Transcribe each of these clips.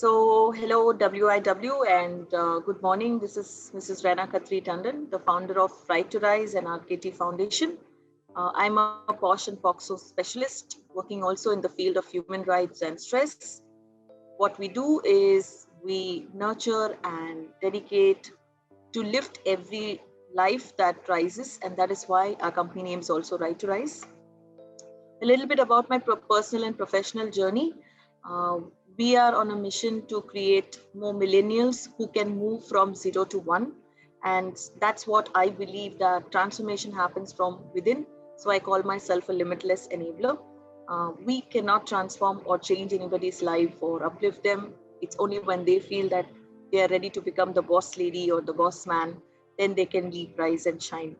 Hello WIW and good morning. This is Mrs. Rana Khatri Tandon, the founder of Right to Rise and RKT Foundation. I'm a POSH and POXO specialist, working also in the field of human rights and stress. What we do is we nurture and dedicate to lift every life that rises, and that is why our company name is also Right to Rise. A little bit about my personal and professional journey. Uh, we are on a mission to create more millennials who can move from 0 to 1. And that's what I believe, that transformation happens from within. So I call myself a limitless enabler. We cannot transform or change anybody's life or uplift them. It's only when they feel that they are ready to become the boss lady or the boss man, then they can leap, rise, and shine.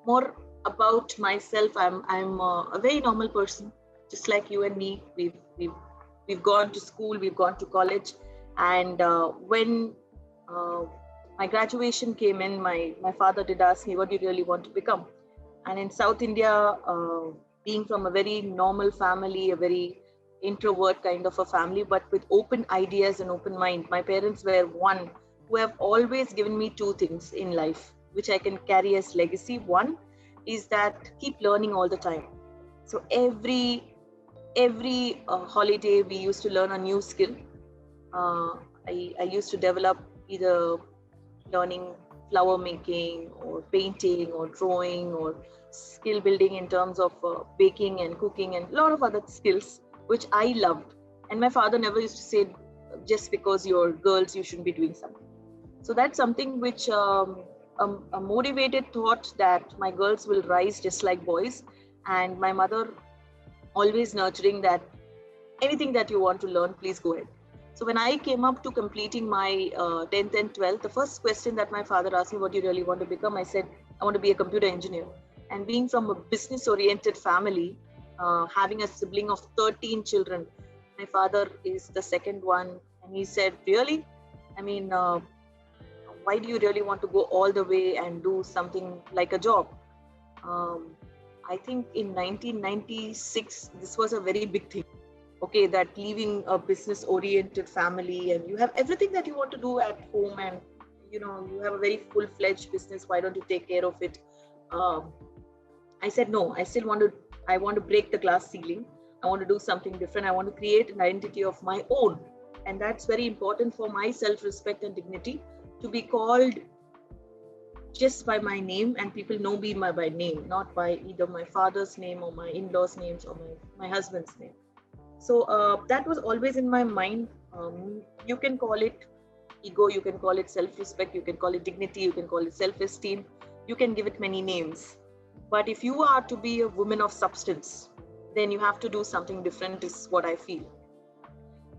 More about myself, I'm a very normal person, just like you and me. We've gone to school, we've gone to college, and when my graduation came in, my father did ask me, "What do you really want to become?" And in South India, being from a very normal family, a very introvert kind of a family, but with open ideas and open mind, my parents were one who have always given me two things in life, which I can carry as legacy. One is that keep learning all the time. So every holiday we used to learn a new skill. I used to develop either learning flower making or painting or drawing or skill building in terms of baking and cooking and a lot of other skills which I loved. And my father never used to say, just because you're girls you shouldn't be doing something. So that's something which a motivated thought that my girls will rise just like boys, and my mother always nurturing that anything that you want to learn, please go ahead. So when I came up to completing my 10th and 12th, the first question that my father asked me, what do you really want to become? I said, I want to be a computer engineer. And being from a business-oriented family, having a sibling of 13 children, my father is the second one. And he said, really? I mean, why do you really want to go all the way and do something like a job? I think in 1996, this was a very big thing. Okay, that leaving a business oriented family and you have everything that you want to do at home, and you have a very full-fledged business, why don't you take care of it? I said no, I want to break the glass ceiling. I want to do something different. I want to create an identity of my own, and that's very important for my self-respect and dignity, to be called just by my name, and people know me by name, not by either my father's name or my in-laws' names or my husband's name. So that was always in my mind. You can call it ego, you can call it self-respect, you can call it dignity, you can call it self-esteem, you can give it many names. But if you are to be a woman of substance, then you have to do something different, is what I feel.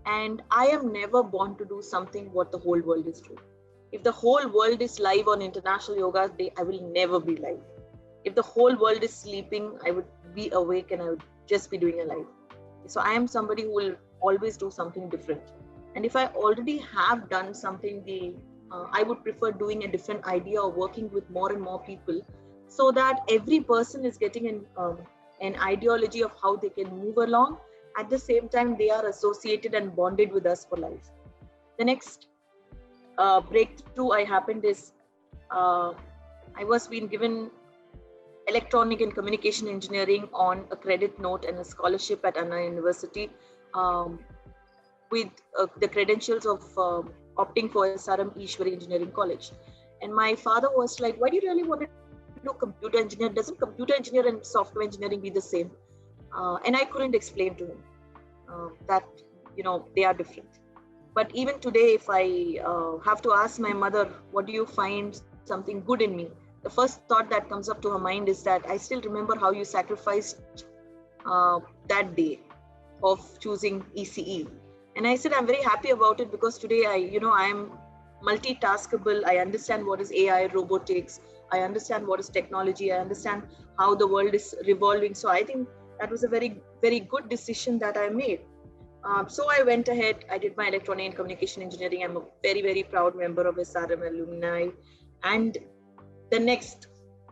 And I am never born to do something what the whole world is doing. If the whole world is live on International Yoga Day, I will never be live. If the whole world is sleeping, I would be awake and I would just be doing a live. So I am somebody who will always do something different. And if I already have done something, I would prefer doing a different idea or working with more and more people, so that every person is getting an ideology of how they can move along. At the same time, they are associated and bonded with us for life. The next breakthrough I happened is I was being given electronic and communication engineering on a credit note and a scholarship at Anna University, with the credentials of opting for SRM Ishwari Engineering College. And my father was like, why do you really want to do computer engineer? Doesn't computer engineer and software engineering be the same? And I couldn't explain to him that, they are different. But even today, if I have to ask my mother, what do you find something good in me? The first thought that comes up to her mind is that I still remember how you sacrificed that day of choosing ECE. And I said, I'm very happy about it, because today I am multitaskable. I understand what is AI, robotics. I understand what is technology. I understand how the world is revolving. So I think that was a very, very good decision that I made. So I went ahead, I did my electronic and communication engineering. I'm a very, very proud member of SRM alumni. And the next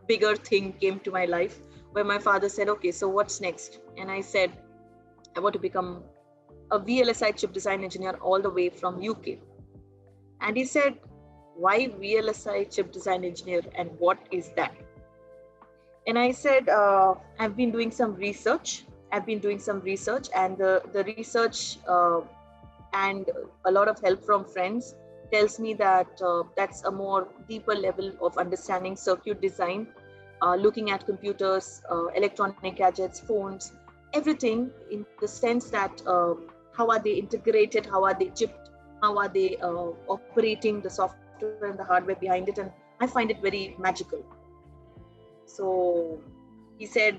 bigger thing came to my life, where my father said, okay, so what's next? And I said, I want to become a VLSI chip design engineer all the way from UK. And he said, why VLSI chip design engineer and what is that? And I said, I've been doing some research. And the research and a lot of help from friends tells me that that's a more deeper level of understanding circuit design, looking at computers, electronic gadgets, phones, everything in the sense that how are they integrated, how are they chipped, how are they operating the software and the hardware behind it. And I find it very magical. So he said,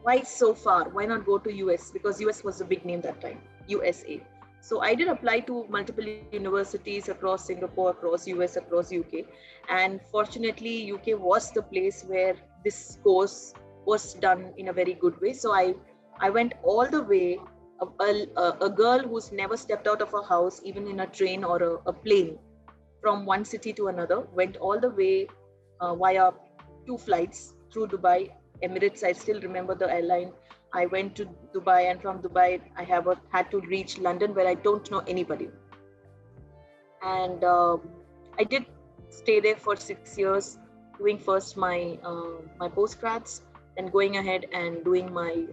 why so far? Why not go to US? Because US was a big name that time, USA. So I did apply to multiple universities across Singapore, across US, across UK. And fortunately, UK was the place where this course was done in a very good way. So I went all the way, a girl who's never stepped out of her house, even in a train or a plane, from one city to another, went all the way via 2 flights through Dubai, Emirates. I still remember the airline. I went to Dubai, and from Dubai, I had to reach London, where I don't know anybody. And I did stay there for 6 years, doing first my postgrads, then going ahead and doing my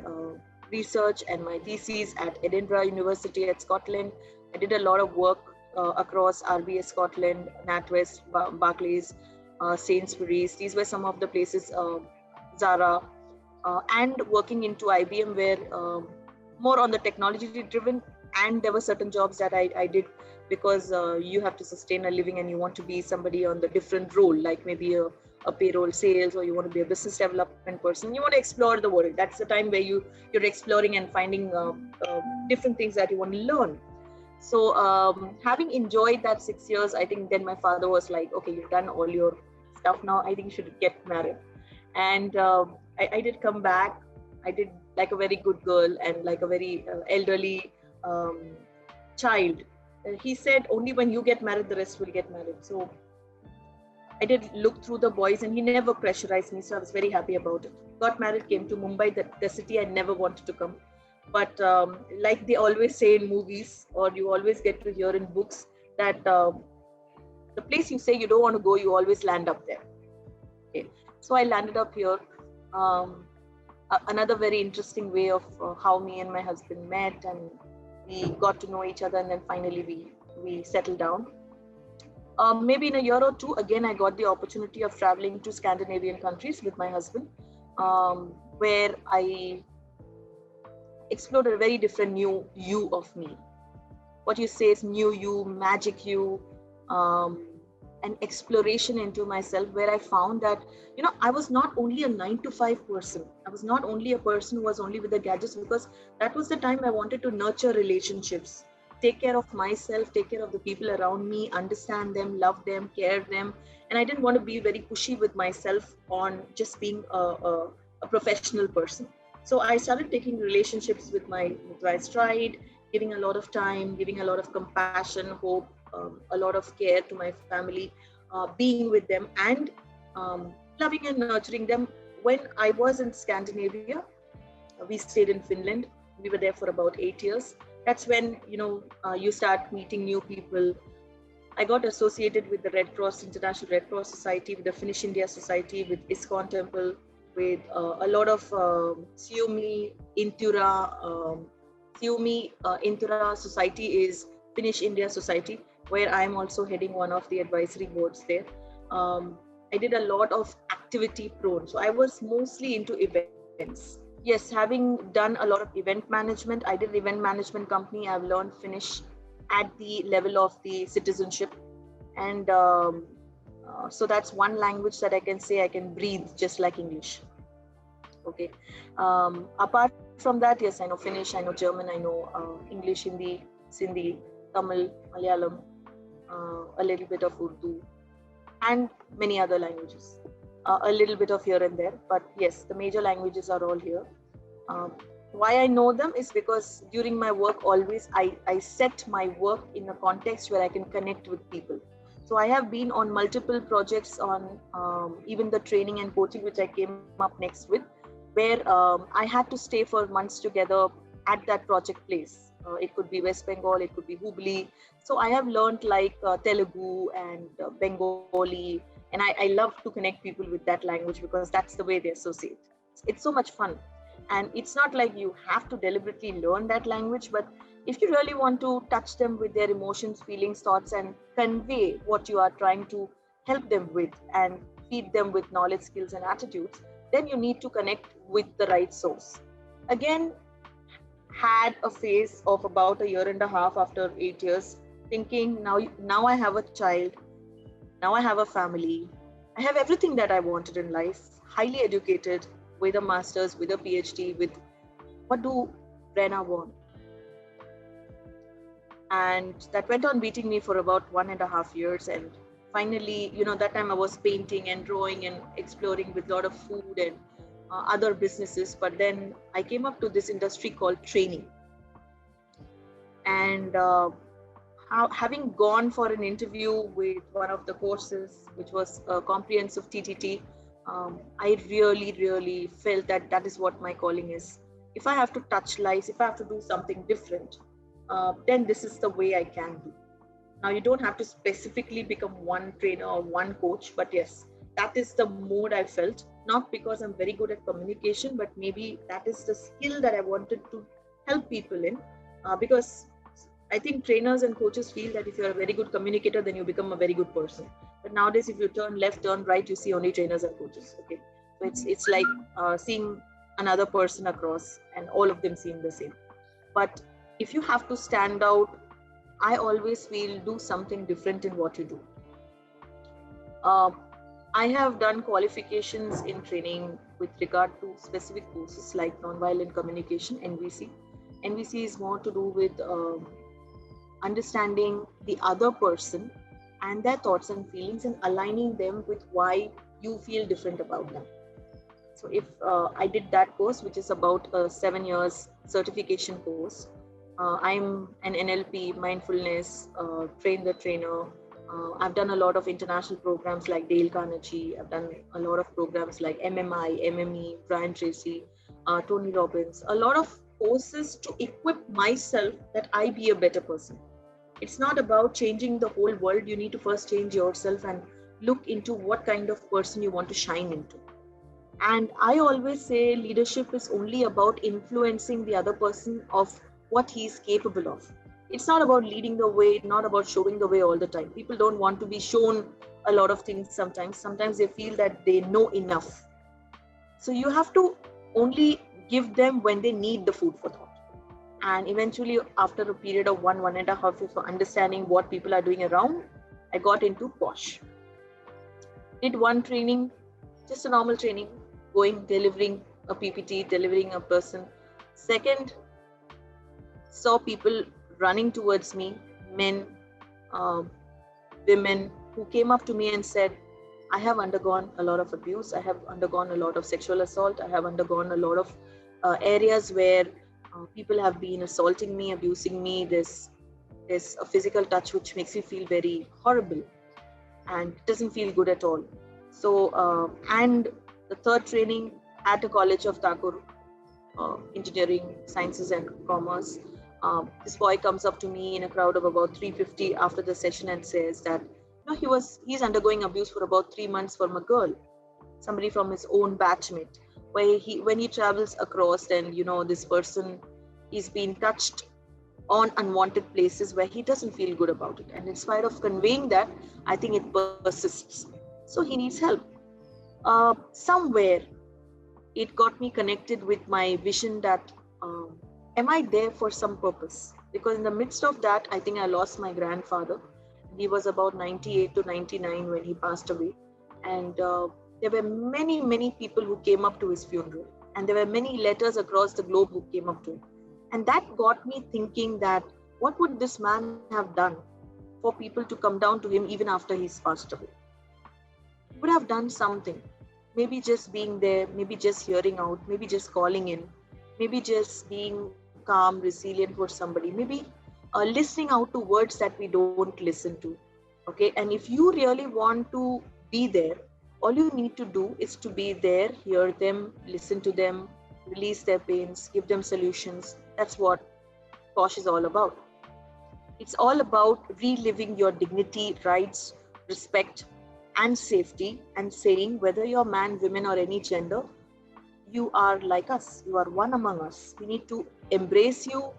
research and my thesis at Edinburgh University at Scotland. I did a lot of work across RBS Scotland, NatWest, Barclays, Sainsbury's. These were some of the places, Zara, and working into IBM, where more on the technology driven. And there were certain jobs that I did because you have to sustain a living and you want to be somebody on the different role, like maybe a payroll sales, or you want to be a business development person. You want to explore the world. That's the time where you're exploring and finding different things that you want to learn. So having enjoyed that 6 years, I think then my father was like, okay, you've done all your stuff now. I think you should get married. And I did come back. I did like a very good girl and like a very elderly child. He said, only when you get married, the rest will get married. So I did look through the boys, and he never pressurized me. So I was very happy about it. Got married, came to Mumbai, the city I never wanted to come. But like they always say in movies, or you always get to hear in books, that the place you say you don't want to go, you always land up there. Okay. So I landed up here. Another very interesting way of how me and my husband met, and we got to know each other, and then finally we settled down. Maybe in a year or two, again, I got the opportunity of traveling to Scandinavian countries with my husband, where I explored a very different new you of me. What you say is new you, magic you, an exploration into myself, where I found that, I was not only a 9-to-5 person. I was not only a person who was only with the gadgets, because that was the time I wanted to nurture relationships, take care of myself, take care of the people around me, understand them, love them, care them. And I didn't want to be very pushy with myself on just being a professional person. So I started taking relationships with my stride, giving a lot of time, giving a lot of compassion, hope, a lot of care to my family, being with them, and loving and nurturing them. When I was in Scandinavia, we stayed in Finland. We were there for about 8 years. That's when, you start meeting new people. I got associated with the Red Cross, International Red Cross Society, with the Finnish India Society, with ISKCON Temple, with a lot of Suomi Intura Society is Finnish India Society, where I'm also heading one of the advisory boards there. I did a lot of activity prone. So I was mostly into events. Yes, having done a lot of event management, I did event management company. I've learned Finnish at the level of the citizenship. And so that's one language that I can say I can breathe just like English. Okay. Apart from that, yes, I know Finnish, I know German, I know English, Hindi, Sindhi, Tamil, Malayalam, a little bit of Urdu, and many other languages. A little bit of here and there, but yes, the major languages are all here. Why I know them is because during my work, always I set my work in a context where I can connect with people. So I have been on multiple projects on even the training and coaching, which I came up next with, where I had to stay for months together at that project place. It could be West Bengal, it could be Hubli. So I have learned like Telugu and Bengali, and I love to connect people with that language because that's the way they associate. It's so much fun. And it's not like you have to deliberately learn that language, but if you really want to touch them with their emotions, feelings, thoughts, and convey what you are trying to help them with and feed them with knowledge, skills, and attitudes, then you need to connect with the right source. Again, had a phase of about a year and a half after 8 years, thinking now I have a child, now I have a family, I have everything that I wanted in life, highly educated, with a master's, with a PhD, with what do Brenna want? And that went on beating me for about 1.5 years. And finally, that time I was painting and drawing and exploring with a lot of food and other businesses. But then I came up to this industry called training. And having gone for an interview with one of the courses, which was a comprehensive TTT, I really, really felt that that is what my calling is. If I have to touch lives, if I have to do something different, then this is the way I can do. Now, you don't have to specifically become one trainer or one coach, but yes, that is the mode I felt. Not because I'm very good at communication, but maybe that is the skill that I wanted to help people in. Because I think trainers and coaches feel that if you're a very good communicator, then you become a very good person. But nowadays, if you turn left, turn right, you see only trainers and coaches. Okay, so it's like seeing another person across, and all of them seem the same. But if you have to stand out, I always feel do something different in what you do. I have done qualifications in training with regard to specific courses like nonviolent communication, NVC. NVC is more to do with understanding the other person and their thoughts and feelings and aligning them with why you feel different about them. So if I did that course, which is about a 7 years certification course, I'm an NLP, mindfulness, train the trainer. I've done a lot of international programs like Dale Carnegie. I've done a lot of programs like MMI, MME, Brian Tracy, Tony Robbins, a lot of courses to equip myself that I be a better person. It's not about changing the whole world. You need to first change yourself and look into what kind of person you want to shine into. And I always say leadership is only about influencing the other person of what he is capable of. It's not about leading the way, not about showing the way all the time. People don't want to be shown a lot of things sometimes. Sometimes they feel that they know enough. So you have to only give them when they need the food for thought. And eventually, after a period of 1.5 years of understanding what people are doing around, I got into Posh. Did one training, just a normal training, going, delivering a PPT, delivering a person. Second, saw people running towards me, men, women, who came up to me and said, I have undergone a lot of abuse. I have undergone a lot of sexual assault. I have undergone a lot of areas where people have been assaulting me, abusing me. There's a physical touch which makes you feel very horrible and doesn't feel good at all. So, and the third training at the College of Thakur, Engineering, Sciences and Commerce, this boy comes up to me in a crowd of about 350 after the session and says that he's undergoing abuse for about 3 months from a girl, somebody from his own batchmate, where when he travels across, then this person is being touched on unwanted places where he doesn't feel good about it, and in spite of conveying that, I think it persists. So he needs help. Somewhere it got me connected with my vision that am I there for some purpose? Because in the midst of that, I think I lost my grandfather. He was about 98 to 99 when he passed away. And there were many, many people who came up to his funeral. And there were many letters across the globe who came up to him. And that got me thinking that what would this man have done for people to come down to him even after he's passed away? He would have done something. Maybe just being there, maybe just hearing out, maybe just calling in, maybe just being calm, resilient for somebody, maybe listening out to words that we don't listen to. Okay, and if you really want to be there, all you need to do is to be there, hear them, listen to them, release their pains, give them solutions. That's what Posh is all about. It's all about reliving your dignity, rights, respect, and safety, and saying whether you're man, women, or any gender, you are like us. You are one among us. We need to embrace you.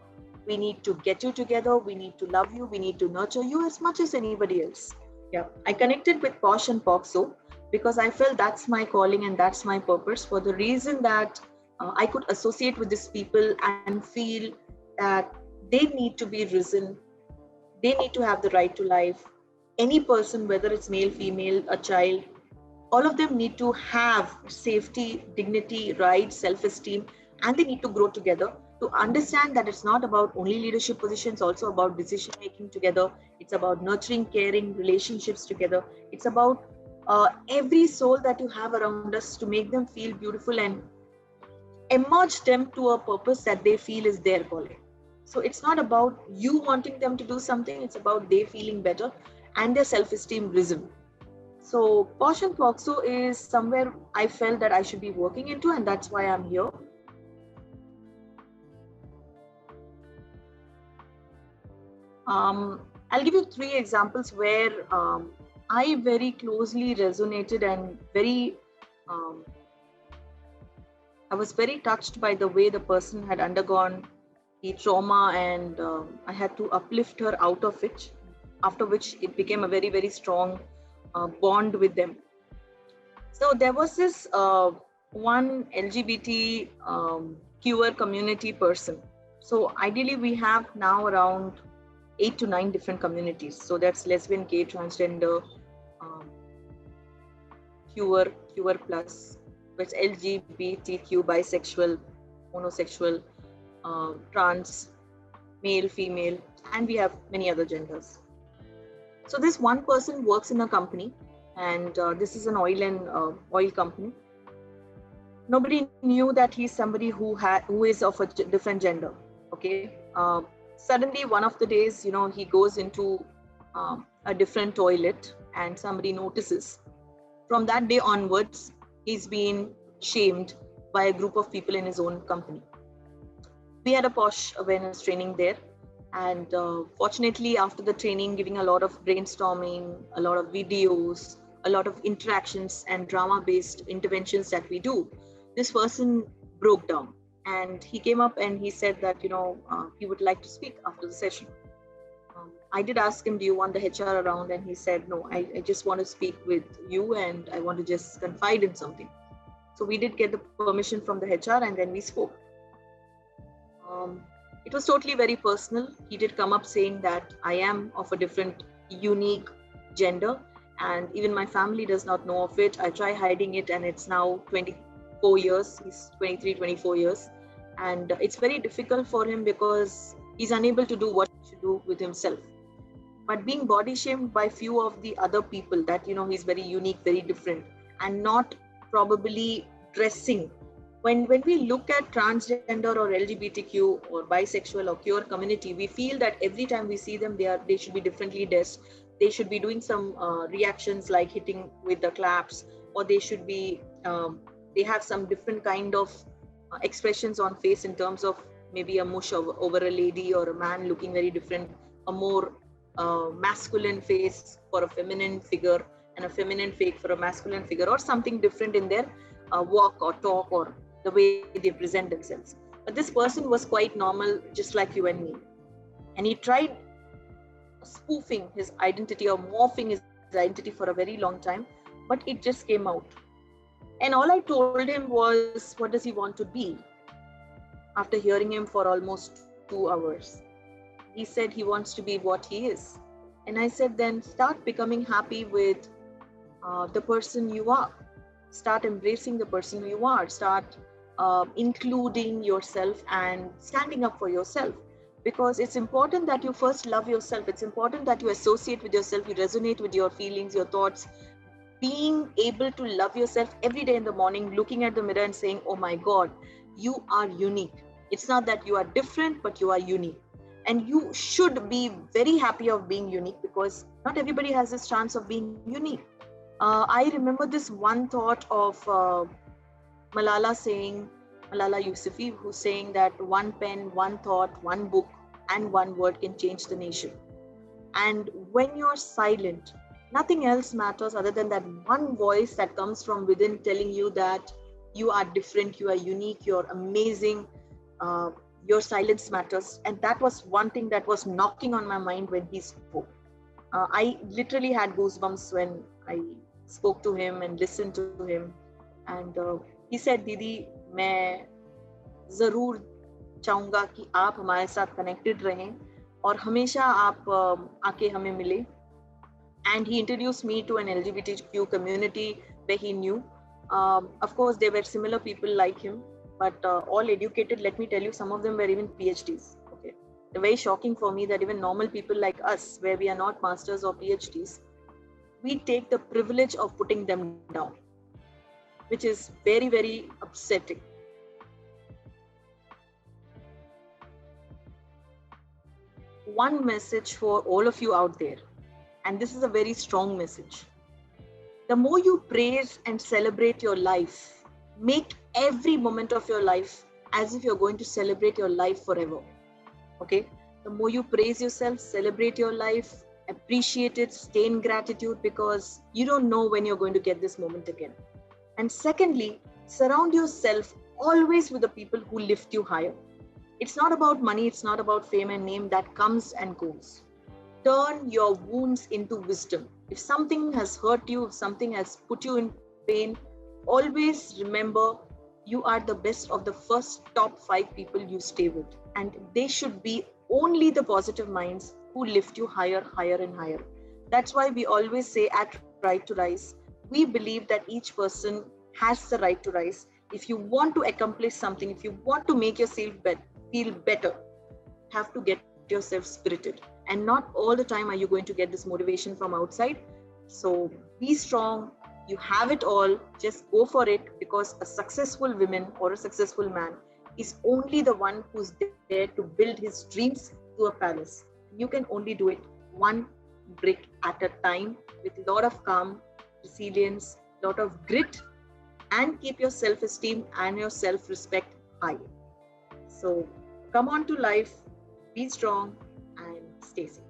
We need to get you together. We need to love you. We need to nurture you as much as anybody else. Yeah, I connected with Posh and Popso because I felt that's my calling and that's my purpose, for the reason that I could associate with these people and feel that they need to be risen. They need to have the right to life. Any person, whether it's male, female, a child, all of them need to have safety, dignity, rights, self-esteem, and they need to grow together to understand that it's not about only leadership positions, also about decision making together. It's about nurturing, caring, relationships together. It's about every soul that you have around us to make them feel beautiful and emerge them to a purpose that they feel is their calling. So it's not about you wanting them to do something, it's about they feeling better and their self-esteem risen. So Posh and Poxo is somewhere I felt that I should be working into, and that's why I'm here. I'll give you 3 examples where I very closely resonated and I was very touched by the way the person had undergone the trauma, and I had to uplift her out of it, after which it became a very, very strong bond with them. So there was this one LGBT queer community person. So ideally we have now around 8 to 9 different communities. So that's lesbian, gay, transgender, queer plus, which LGBTQ, bisexual, homosexual, trans, male, female, and we have many other genders. So this one person works in a company, and this is an oil company. Nobody knew that he's somebody who is of a different gender. Okay. Suddenly, one of the days, he goes into a different toilet, and somebody notices. From that day onwards, he's been shamed by a group of people in his own company. We had a Posh awareness training there. And fortunately, after the training, giving a lot of brainstorming, a lot of videos, a lot of interactions and drama-based interventions that we do, this person broke down. And he came up and he said that, he would like to speak after the session. I did ask him, do you want the HR around? And he said, no, I just want to speak with you and I want to just confide in something. So we did get the permission from the HR and then we spoke. It was totally very personal. He did come up saying that I am of a different, unique gender, and even my family does not know of it. I try hiding it, and it's now 24 years. He's 23, 24 years. And it's very difficult for him because he's unable to do what he should do with himself. But being body shamed by few of the other people that, he's very unique, very different, and not probably dressing. When we look at transgender or LGBTQ or bisexual or queer community, we feel that every time we see them, they should be differently dressed. They should be doing some reactions like hitting with the claps, or they should be, they have some different kind of expressions on face in terms of maybe a mush over a lady, or a man looking very different, a more masculine face for a feminine figure and a feminine face for a masculine figure, or something different in their walk or talk or the way they present themselves. But this person was quite normal, just like you and me. And he tried spoofing his identity or morphing his identity for a very long time, but it just came out. And all I told him was, what does he want to be? After hearing him for almost 2 hours, he said he wants to be what he is. And I said, then start becoming happy with the person you are. Start embracing the person you are. Start including yourself and standing up for yourself, because it's important that you first love yourself. It's important that you associate with yourself, you resonate with your feelings, your thoughts. Being able to love yourself every day in the morning, looking at the mirror and saying, oh my God, you are unique. It's not that you are different, but you are unique. And you should be very happy of being unique, because not everybody has this chance of being unique. I remember this one thought of Malala Yousafzai, who's saying that one pen, one thought, one book, and one word can change the nation. And when you're silent, nothing else matters other than that one voice that comes from within telling you that you are different, you are unique, you're amazing. Uh, your silence matters. And that was one thing that was knocking on my mind when he spoke. I literally had goosebumps when I spoke to him and listened to him. And he said, Didi, मैं जरूर चाहूंगा कि आप हमारे साथ connected रहें और हमेशा आप आके हमें मिले. And he introduced me to an LGBTQ community where he knew. Of course, there were similar people like him, but all educated. Let me tell you, some of them were even PhDs. Okay, it's very shocking for me that even normal people like us, where we are not masters or PhDs, we take the privilege of putting them down, which is very, very upsetting. One message for all of you out there, and this is a very strong message. The more you praise and celebrate your life, make every moment of your life as if you're going to celebrate your life forever. Okay? The more you praise yourself, celebrate your life, appreciate it, stay in gratitude, because you don't know when you're going to get this moment again. And secondly, surround yourself always with the people who lift you higher. It's not about money, it's not about fame and name that comes and goes. Turn your wounds into wisdom. If something has hurt you, if something has put you in pain, always remember you are the best of the first top 5 people you stay with. And they should be only the positive minds who lift you higher, higher and higher. That's why we always say at Right to Rise, we believe that each person has the right to rise. If you want to accomplish something, if you want to make yourself feel better, you have to get yourself spirited. And not all the time are you going to get this motivation from outside. So be strong. You have it all. Just go for it, because a successful woman or a successful man is only the one who's there to build his dreams to a palace. You can only do it one brick at a time with a lot of calm, resilience, a lot of grit, and keep your self-esteem and your self-respect high. So come on to life, be strong, and stay safe.